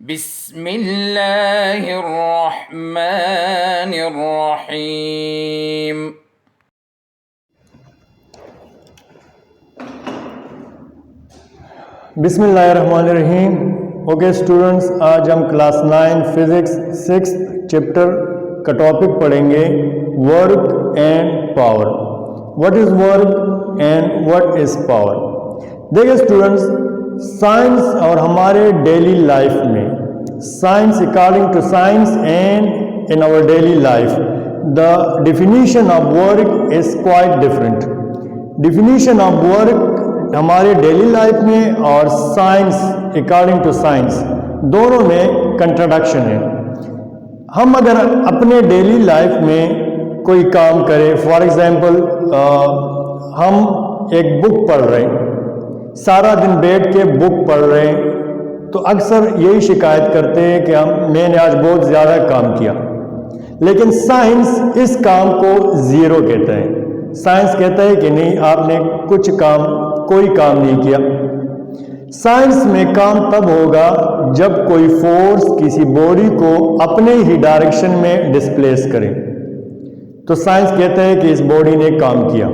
बिस्मिल्लाहिर्रहमानिर्रहीम। बिस्मिल्लाहिर्रहमानिर्रहीम। Okay students, आज हम क्लास 9 फिजिक्स 6 चैप्टर का टॉपिक पढ़ेंगे, work and power. What is work and what is power. देखिए स्टूडेंट्स, साइंस और हमारे डेली लाइफ में, science according to science and in our daily life, the definition of work is quite different. Definition of work हमारे daily life में और science according to science दोनों में contradiction है। हम अगर अपने डेली लाइफ में कोई काम करें, फॉर एग्जांपल हम एक बुक पढ़ रहे हैं, सारा दिन बैठ के बुक पढ़ रहे हैं, तो अक्सर यही शिकायत करते हैं कि मैंने आज बहुत ज़्यादा काम किया। लेकिन साइंस इस काम को ज़ीरो कहता है। साइंस कहता है कि नहीं, आपने कोई काम नहीं किया। साइंस में काम तब होगा जब कोई फोर्स किसी बॉडी को अपने ही डायरेक्शन में डिस्प्लेस करे, तो साइंस कहता है कि इस बॉडी ने काम किया।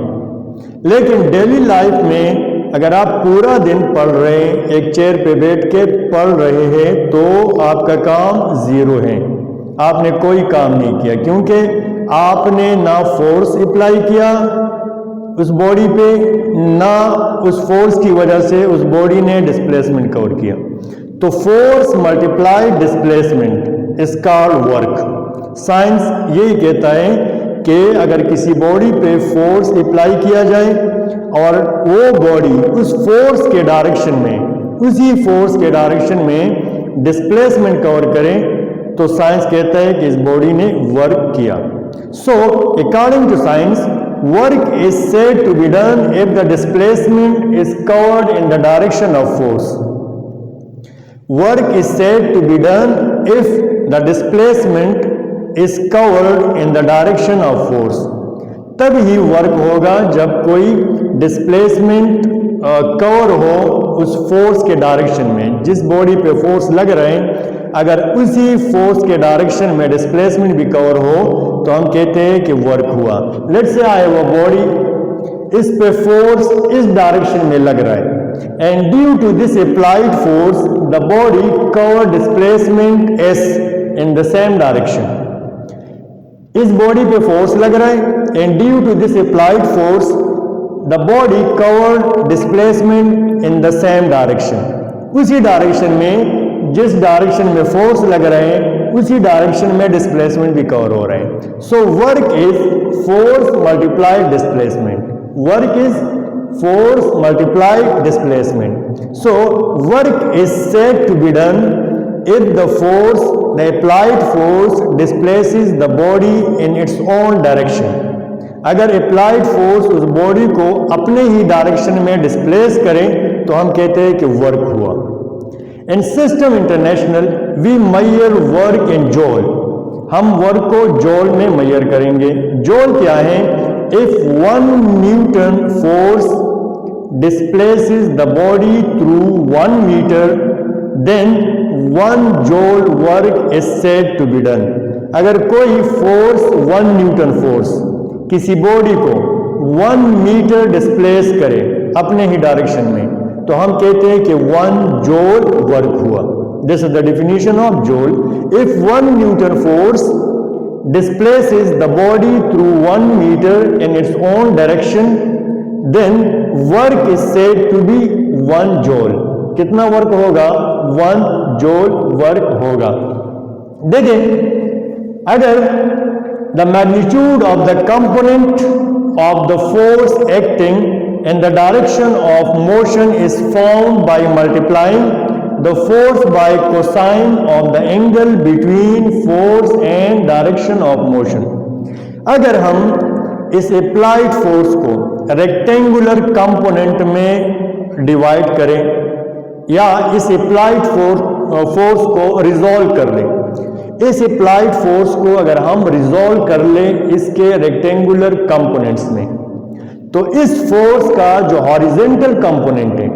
लेकिन डेली लाइफ में अगर आप पूरा दिन पढ़ रहे हैं, एक चेयर पे बैठ के पढ़ रहे हैं, तो आपका काम ज़ीरो है, आपने कोई काम नहीं किया, क्योंकि आपने ना फोर्स अप्लाई किया उस बॉडी पे, ना उस फोर्स की वजह से उस बॉडी ने डिस्प्लेसमेंट कवर किया। तो force multiply displacement is called work. Science यही कहता है कि अगर किसी बॉडी पे फोर्स अप्लाई किया जाए और वो बॉडी उस फोर्स के डायरेक्शन में, उसी फोर्स के डायरेक्शन में डिस्प्लेसमेंट कवर करें, तो साइंस कहता है कि इस बॉडी ने वर्क किया। So according to science, work is said to be done if the displacement is covered in the direction of force. Work is said to be done if the displacement is covered in the direction of force. तब ही work होगा जब कोई displacement cover हो उस force के direction में। जिस body पे फोर्स लग रहे हैं, अगर उसी फोर्स के डायरेक्शन में डिस्प्लेसमेंट भी कवर हो, तो हम कहते हैं कि वर्क हुआ। Let's say I have a body, इस पे फोर्स इस डायरेक्शन में लग रहा है, and due to this applied force the body cover displacement S in the same direction. इस बॉडी पे फोर्स लग रहा है, and due to this applied force the body cover displacement in the same direction. उसी direction में, जिस direction में force लग रहे हैं, उसी डायरेक्शन में डिस्प्लेसमेंट भी कवर हो रहे हैं। So work is force multiplied displacement. Work is force multiplied displacement. So work is said to be done if the force, the applied force displaces the body in its own direction. अगर applied force उस body को अपने ही direction में displace करें, तो हम कहते हैं कि वर्क हुआ। In system international we measure work in joule. हम वर्क को जॉल में मेजर करेंगे। जॉल क्या है? If 1 newton force displaces the body through 1 metre, then 1 joule work is said to be done. अगर कोई फोर्स 1 न्यूटन फोर्स किसी बॉडी को 1 मीटर डिस्प्लेस करे अपने ही डायरेक्शन में, तो हम कहते हैं कि 1 joule वर्क हुआ। This is the definition of joule. If 1 newton force displaces the body through 1 metre in its own direction, then work is said to be 1 joule। कितना वर्क होगा? 1 joule वर्क होगा। देखिए, अगर the magnitude of the component of the force acting in the direction of motion is found by multiplying the force by cosine of the angle between force and direction of motion. अगर हम इस applied force को rectangular component में divide करें, या इस applied force को resolve कर लें, इस अप्लाइड फोर्स को अगर हम रिजॉल्व कर लें इसके रेक्टेंगुलर कंपोनेंट्स में, तो इस फोर्स का जो हॉरिजेंटल कंपोनेंट है,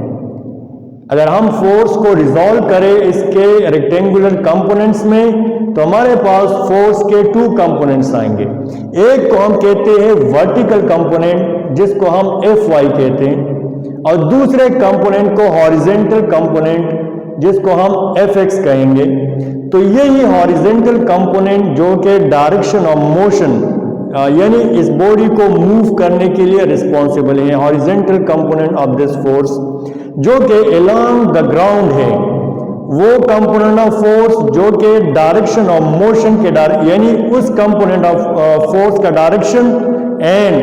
अगर हम फोर्स को रिजॉल्व करें इसके रेक्टेंगुलर कंपोनेंट्स में, तो हमारे पास फोर्स के 2 कंपोनेंट्स आएंगे। एक को हम कहते हैं वर्टिकल कंपोनेंट, जिसको हम Fy कहते हैं, और दूसरे कंपोनेंट को हॉरिजेंटल कंपोनेंट, जिसको हम Fx कहेंगे। तो यही हॉरिजेंटल कंपोनेंट जो कि डायरेक्शन ऑफ मोशन यानी इस बॉडी को मूव करने के लिए रिस्पॉन्सिबल है, horizontal component of this force, जो कि अलोंग द ग्राउंड है, वो कंपोनेंट ऑफ फोर्स जो कि डायरेक्शन ऑफ मोशन के यानी उस कंपोनेंट ऑफ फोर्स का डायरेक्शन एंड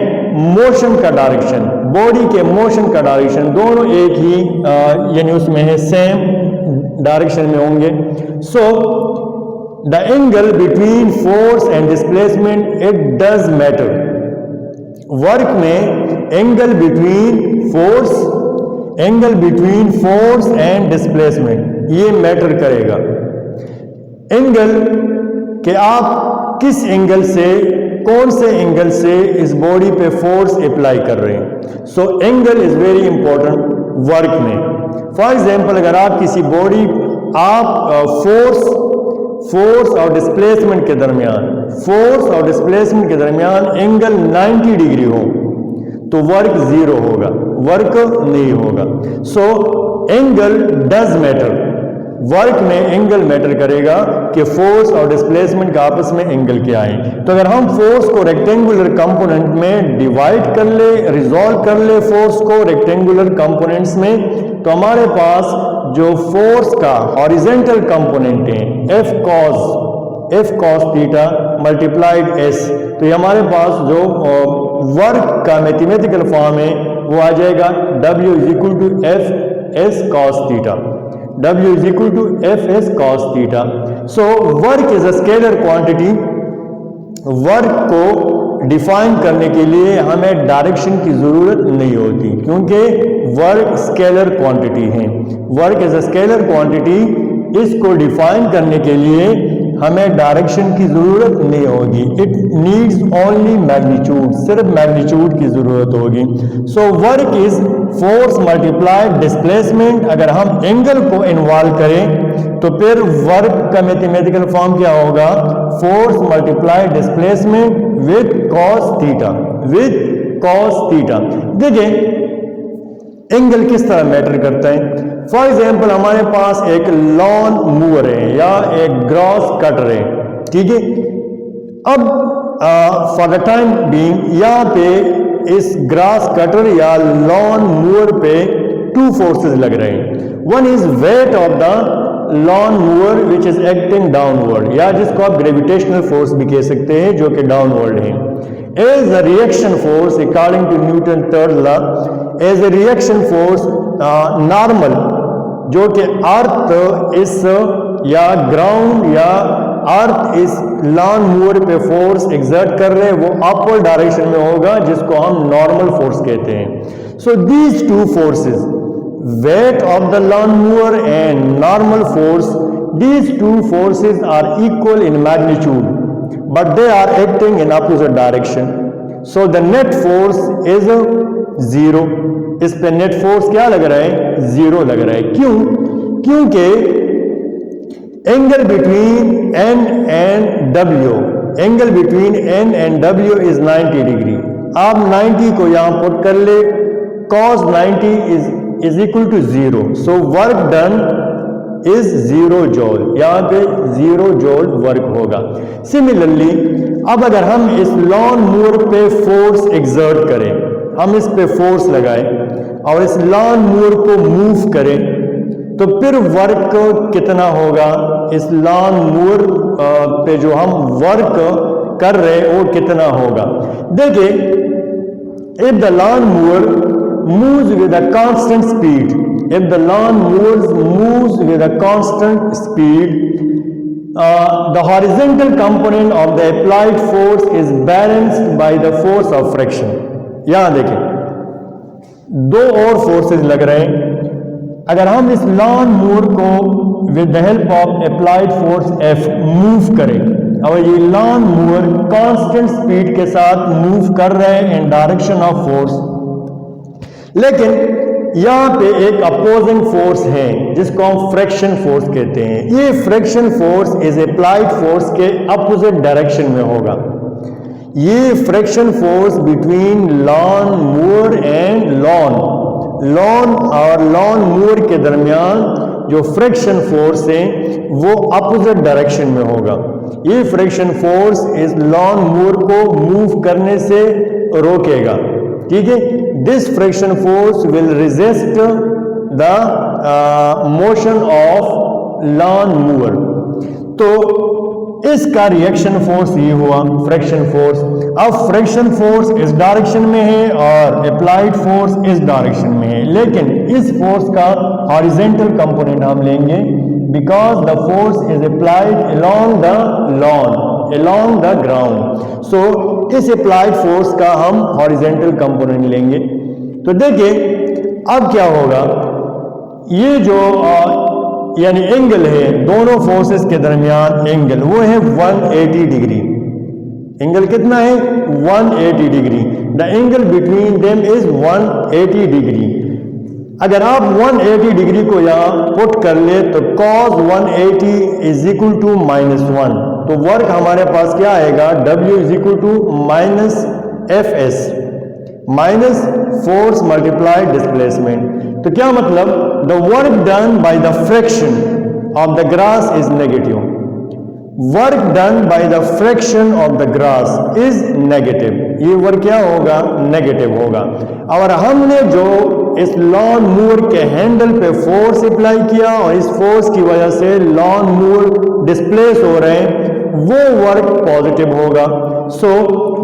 मोशन का डायरेक्शन, बॉडी के मोशन का डायरेक्शन दोनों एक ही यानी उसमें है, सेम डायरेक्शन में होंगे। So the angle between force and displacement it does matter. Work में angle between force and displacement ये मैटर करेगा। एंगल के आप किस एंगल से, कौन से एंगल से इस बॉडी पे फोर्स अप्लाई कर रहे हैं। So angle is very important work में। फॉर एग्जांपल, अगर आप किसी बॉडी फोर्स और डिस्प्लेसमेंट के दरमियान एंगल 90 डिग्री हो तो वर्क 0 होगा, वर्क नहीं होगा। So angle does matter. Work में एंगल मैटर करेगा कि फोर्स और डिस्प्लेसमेंट का आपस में एंगल क्या है। तो अगर हम फोर्स को रेक्टेंगुलर कंपोनेंट में डिवाइड कर ले, रिजॉल्व कर ले फोर्स को रेक्टेंगुलर कंपोनेंट्स में, तो हमारे पास जो फोर्स का हॉरिजेंटल कंपोनेंट है F cos theta multiplied S, तो ये हमारे पास जो वर्क का मैथमेटिकल फॉर्म है वो आ जाएगा W is equal to Fs cos theta. W is equal to Fs cos theta. So work is a scalar quantity. Work को डिफाइन करने के लिए हमें डायरेक्शन की जरूरत नहीं होती, क्योंकि वर्क स्केलर क्वांटिटी है। Work is a scalar quantity, इसको डिफाइन करने के लिए हमें डायरेक्शन की जरूरत नहीं होगी। इट नीड्स ओनली मैग्नीट्यूड, सिर्फ मैग्नीट्यूड की जरूरत होगी। सो work is force multiplied displacement. अगर हम एंगल को इन्वॉल्व करें तो फिर वर्क का मैथमेटिकल फॉर्म क्या होगा, force multiplied displacement with cos theta. देखिए एंगल किस तरह मैटर करता है। फॉर एग्जाम्पल, हमारे पास एक लॉन मूवर है या एक ग्रास कटर है, ठीक है। अब फॉर द टाइम बीइंग यहाँ पे इस ग्रास कटर या लॉन मूवर पे 2 फोर्सेस लग रहे हैं। One is weight of the lawn mower which is acting downward, या जिसको आप ग्रेविटेशनल फोर्स भी कह सकते हैं, जो कि डाउनवर्ड है। As a reaction force according to Newton third law, as a reaction force normal, जो कि अर्थ इस या ग्राउंड या अर्थ इस लॉन मूवर पे फोर्स एग्जर्ट कर रहे हैं, वो अपवर्ड डायरेक्शन में होगा, जिसको हम नॉर्मल फोर्स कहते हैं। So these 2 forces, weight of the lawn mower and normal force, these 2 forces are equal in magnitude, but they are acting in opposite direction. So the net force is 0. इस पे net force क्या लग रहा है, 0 लग रहा है। क्यों? क्योंकि angle between N and W is 90 degree. आप 90 को यहां पुट कर ले, cos 90 is equal to 0। So work done is 0 joule, यहां पे 0 जॉल वर्क होगा। सिमिलरली, अब अगर हम इस लॉन मूवर पे फोर्स एग्जर्ट करें, हम इस पे फोर्स लगाएं और इस लॉन मूवर को मूव करें, तो फिर वर्क कितना होगा, इस लॉन मूवर पे जो हम वर्क कर रहे हैं वो कितना होगा। देखिए, if the lawn mower moves with a constant speed, if the lawn moves with a constant speed, the horizontal component of the applied force is balanced by the force of friction. यहां देखें 2 और forces लग रहे हैं। अगर हम इस lawn mower को with the help of applied force F move करें, और ये लॉन मूवर कांस्टेंट स्पीड के साथ मूव कर रहे हैं इन डायरेक्शन ऑफ फोर्स, लेकिन यहाँ पे एक अपोजिंग फोर्स है जिसको हम फ्रिक्शन फोर्स कहते हैं। ये friction force is applied force के अपोजिट डायरेक्शन में होगा। ये friction force between lawn mower and lawn और लॉन मूवर के दरमियान जो फ्रिक्शन फोर्स है वो अपोजिट डायरेक्शन में होगा। ये फ्रिक्शन फोर्स इस लॉन मूवर को मूव करने से रोकेगा, ठीक है। This friction force will resist the motion of lawn mower. तो इसका रिएक्शन फोर्स ये हुआ फ्रिक्शन फोर्स। अब फ्रिक्शन फोर्स इस डायरेक्शन में है और अप्लाइड फोर्स इस डायरेक्शन में है, लेकिन इस फोर्स का हॉरिजॉन्टल कंपोनेंट हम लेंगे because the force is applied along the lawn, along the ground. So इस अप्लाइड फोर्स का हम हॉरिजॉन्टल कंपोनेंट लेंगे। तो देखिए अब क्या होगा, ये जो यानी एंगल है दोनों फोर्सेस के दरमियान एंगल वो है 180 डिग्री। एंगल कितना है? 180 degree. The angle between them is 180 degree. अगर आप 180 डिग्री को यहाँ पुट कर ले तो cos 180 इज इक्वल टू -1। तो वर्क हमारे पास क्या आएगा? W is equal to -FS minus force multiplied displacement. तो क्या मतलब? The work done by the friction of the grass is negative. Work done by the friction of the grass is negative. ये work क्या होगा? Negative होगा। और हमने जो इस लॉन मूवर के हैंडल पे फोर्स अप्लाई किया और इस फोर्स की वजह से लॉन मूवर डिस्प्लेस हो रहे हैं, वो वर्क पॉजिटिव होगा। So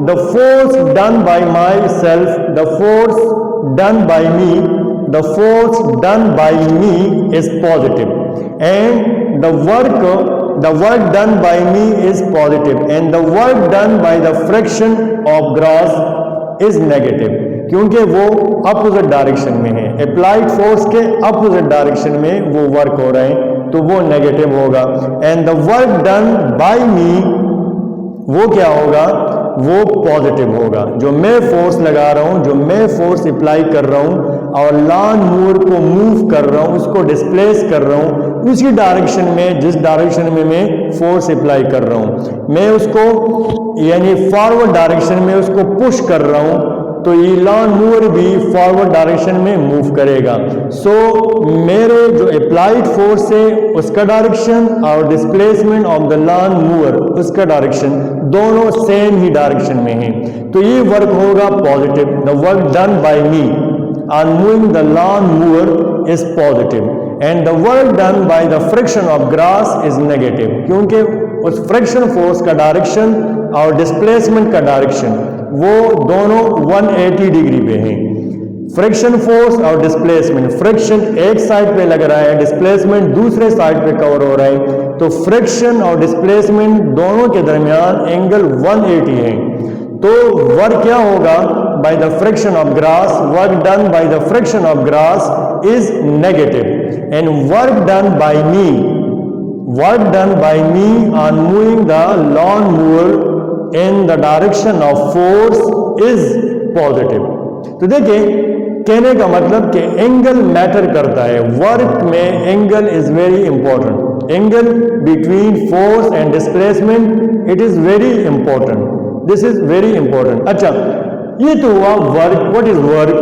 the force done by my self, the force done by me, the force done by me is positive and the work done by me is positive and the work done by the friction of grass is negative, क्योंकि वो opposite direction में है। Applied force के opposite direction में वो work हो रहे हैं तो वो नेगेटिव होगा। And the work done by me वो क्या होगा? वो पॉजिटिव होगा। जो मैं फोर्स लगा रहा हूं, जो मैं फोर्स अप्लाई कर रहा हूं और लॉन मूवर को मूव कर रहा हूं, उसको डिस्प्लेस कर रहा हूं उसी डायरेक्शन में जिस डायरेक्शन में मैं फोर्स अप्लाई कर रहा हूं, मैं उसको यानी फॉरवर्ड डायरेक्शन में उसको पुश कर रहा हूं तो ये लॉन मूवर भी फॉरवर्ड डायरेक्शन में मूव करेगा। सो मेरे जो अप्लाइड फोर्स है उसका डायरेक्शन और displacement of the lawn mower उसका डायरेक्शन दोनों सेम ही डायरेक्शन में है। तो ये वर्क होगा positive. The work done by me on moving the lawn mower is positive and the work done by the friction of grass is negative, क्योंकि उस फ्रिक्शन फोर्स का डायरेक्शन और डिस्प्लेसमेंट का डायरेक्शन वो दोनों 180 डिग्री पे हैं। फ्रिक्शन फोर्स और डिस्प्लेसमेंट, फ्रिक्शन एक साइड पे लग रहा है, डिस्प्लेसमेंट दूसरे साइड पे कवर हो रहा है, तो फ्रिक्शन और डिस्प्लेसमेंट दोनों के दरमियान एंगल 180 है। तो वर्क क्या होगा? By the friction of grass, work done by the friction of grass is negative and work done by me on moving the lawn mower in the direction of force is positive। तो देखिए कहने का मतलब कि angle matter करता है। Work में angle is very important. Angle between force and displacement it is very important. This is very important. अच्छा, ये तो हुआ work. What is work?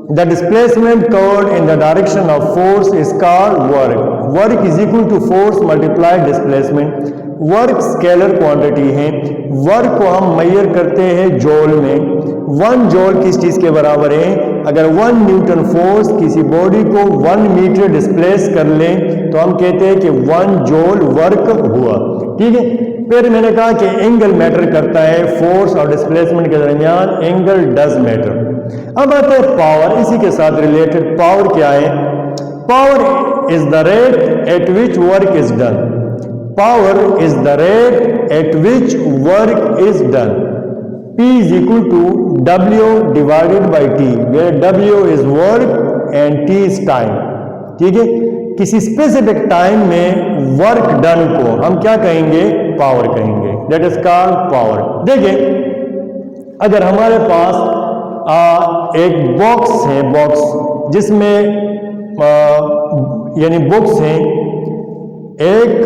The displacement covered in the direction of force is called work. Work is equal to force multiplied displacement. Work scalar quantity है। Work को हम major करते हैं जॉल में। 1 जॉल किस चीज के बराबर है? अगर 1 न्यूटन फोर्स किसी बॉडी को 1 मीटर डिस्प्लेस कर ले तो हम कहते हैं कि 1 जॉल वर्क हुआ, ठीक है। फिर मैंने कहा कि एंगल मैटर करता है, फोर्स और डिस्प्लेसमेंट के दरमियान एंगल डज मैटर। अब आते हैं पावर। इसी के साथ रिलेटेड पावर क्या है? Power is the rate at which work is done. Power is the rate at which work is done. P is equal to W divided by T, where W is work and T is time। ठीक है, किसी specific time में work done को हम क्या कहेंगे? Power कहेंगे। That is called power. देखिए, अगर हमारे पास एक बॉक्स है, बॉक्स जिसमें यानी बुक्स हैं, एक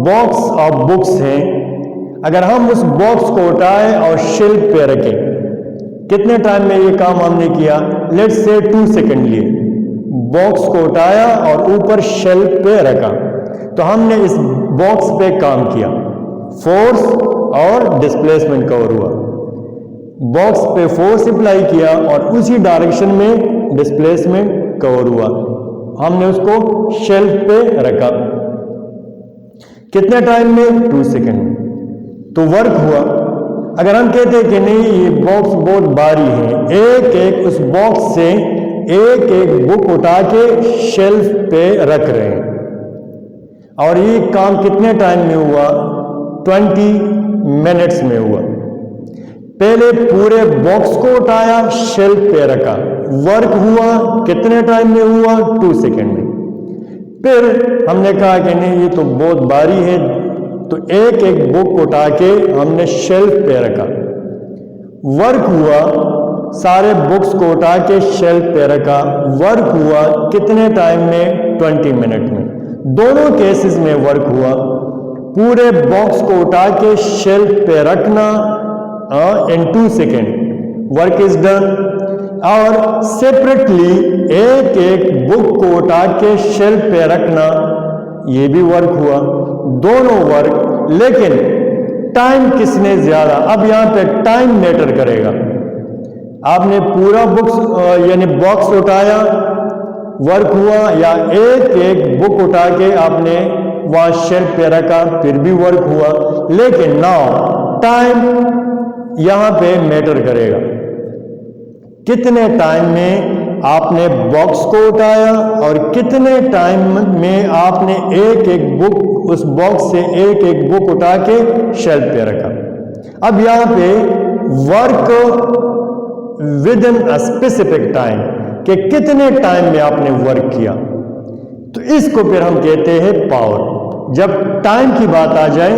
बॉक्स ऑफ बुक्स हैं, अगर हम उस बॉक्स को उठाएं और शेल्फ पे रखें, कितने टाइम में ये काम हमने किया? लेट्स से 2 सेकंड लिए। बॉक्स को उठाया और ऊपर शेल्फ पे रखा, तो हमने इस बॉक्स पे काम किया, फोर्स और डिस्प्लेसमेंट कवर हुआ। बॉक्स पे फोर्स अप्लाई किया और उसी डायरेक्शन में डिस्प्लेसमेंट कवर हुआ, हमने उसको शेल्फ पे रखा। कितने टाइम में? 2 सेकंड में, तो वर्क हुआ। अगर हम कहते हैं कि नहीं ये बॉक्स बहुत भारी है, एक एक उस बॉक्स से एक एक बुक उठा के शेल्फ पे रख रहे हैं, और ये काम कितने टाइम में हुआ? 20 मिनट्स में हुआ। पहले पूरे बॉक्स को उठाया, शेल्फ पे रखा, वर्क हुआ कितने टाइम में हुआ? 2 सेकंड में। फिर हमने कहा कि नहीं ये तो बहुत भारी है, तो एक एक बुक उठा के हमने शेल्फ पे रखा, वर्क हुआ, सारे बुक्स को उठा के शेल्फ पे रखा, वर्क हुआ कितने टाइम में? 20 मिनट में। दोनों केसेस में वर्क हुआ। पूरे बॉक्स को उठा के शेल्फ पे रखना इन 2 सेकेंड, वर्क इज डन। और सेपरेटली एक एक बुक को उठा के शेल्फ पे रखना, ये भी वर्क हुआ, दोनों वर्क। लेकिन टाइम किसने ज्यादा? अब यहां पे टाइम मैटर करेगा। आपने पूरा बुक्स यानी बॉक्स उठाया, वर्क हुआ, या एक एक बुक उठा के आपने वहां शेल्फ पे रखा, फिर भी वर्क हुआ। लेकिन नाउ टाइम यहां पे मैटर करेगा, कितने टाइम में आपने बॉक्स को उठाया और कितने टाइम में आपने एक एक बुक उस बॉक्स से एक एक बुक उठा के शेल्फ पे रखा। अब यहां पे work with in a specific time, कि कितने टाइम में आपने वर्क किया, तो इसको फिर हम कहते हैं पावर। जब टाइम की बात आ जाए,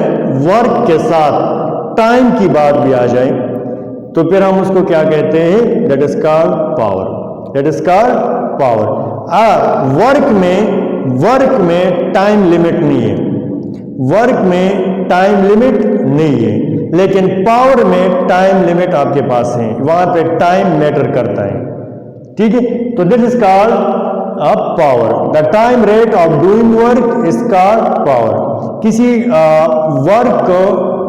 वर्क के साथ टाइम की बात भी आ जाए, तो फिर हम उसको क्या कहते हैं? That is called power, that is called power. Work में टाइम लिमिट नहीं है, वर्क में टाइम लिमिट नहीं है, लेकिन पावर में टाइम लिमिट आपके पास है, वहां पे टाइम मैटर करता है, ठीक है। तो this is called power. The time rate of doing work is called power. किसी वर्क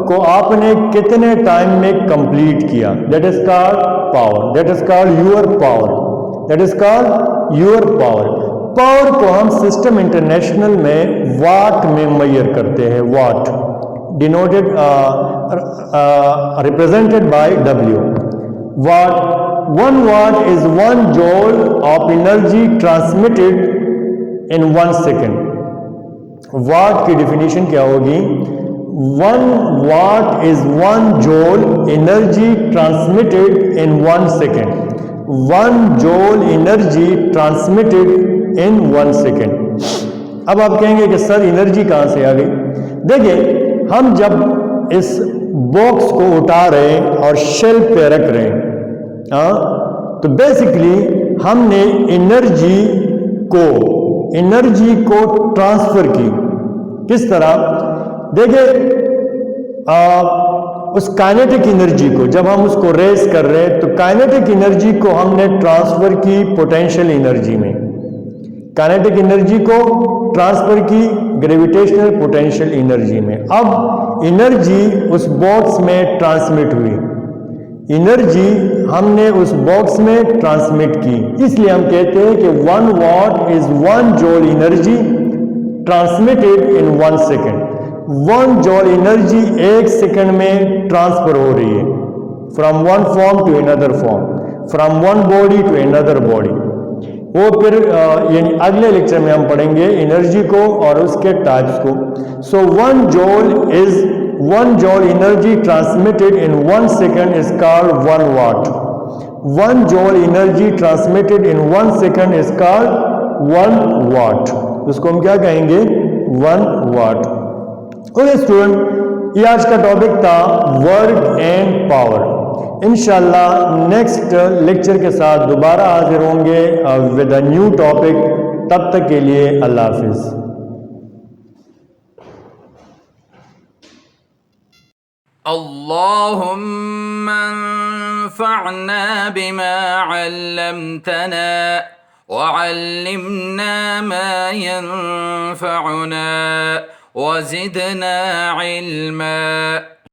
को आपने कितने टाइम में कंप्लीट किया, that is called power, that is called your power, that is called your power. Power को हम system international में वाट में मेजर करते हैं, watt denoted represented by W। Watt, 1 watt is 1 joule of energy transmitted in 1 second। वाट की definition क्या होगी? 1 watt is 1 joule energy transmitted in 1 second। 1 joule energy transmitted in 1 second। अब आप कहेंगे कि सर एनर्जी कहां से आ गई? देखिए, हम जब इस बॉक्स को उठा रहे हैं और शेल्फ पे रख रहे हैं, तो बेसिकली हमने एनर्जी को ट्रांसफर की। किस तरह? देखिए, उस काइनेटिक एनर्जी को जब हम उसको रेस कर रहे हैं, तो काइनेटिक एनर्जी को हमने ट्रांसफर की पोटेंशियल एनर्जी में, काइनेटिक एनर्जी को ट्रांसफर की ग्रेविटेशनल पोटेंशियल एनर्जी में। अब एनर्जी उस बॉक्स में ट्रांसमिट हुई, एनर्जी हमने उस बॉक्स में ट्रांसमिट की, इसलिए हम कहते हैं कि 1 watt is 1 joule energy transmitted in 1 second। 1 joule energy 1 second में ट्रांसफर हो रही है, from one form to another form, from one body to another body. वो फिर यानी अगले लेक्चर में हम पढ़ेंगे एनर्जी को और उसके टाइप्स को। सो 1 joule energy transmitted in 1 second is called 1 watt। 1 joule energy transmitted in 1 second is called 1 watt। उसको हम क्या कहेंगे? 1 watt। ओके स्टूडेंट, ये आज का टॉपिक था वर्क एंड पावर। इंशाल्लाह नेक्स्ट लेक्चर के साथ दोबारा हाजिर होंगे विद अ न्यू टॉपिक। तब तक के लिए अल्लाह हाफिज़। अल्लाहुम्मा अंफ़अना बिमा अल्लमतना वअल्लिमना मा यंफ़अुना वज़िदना इल्मा।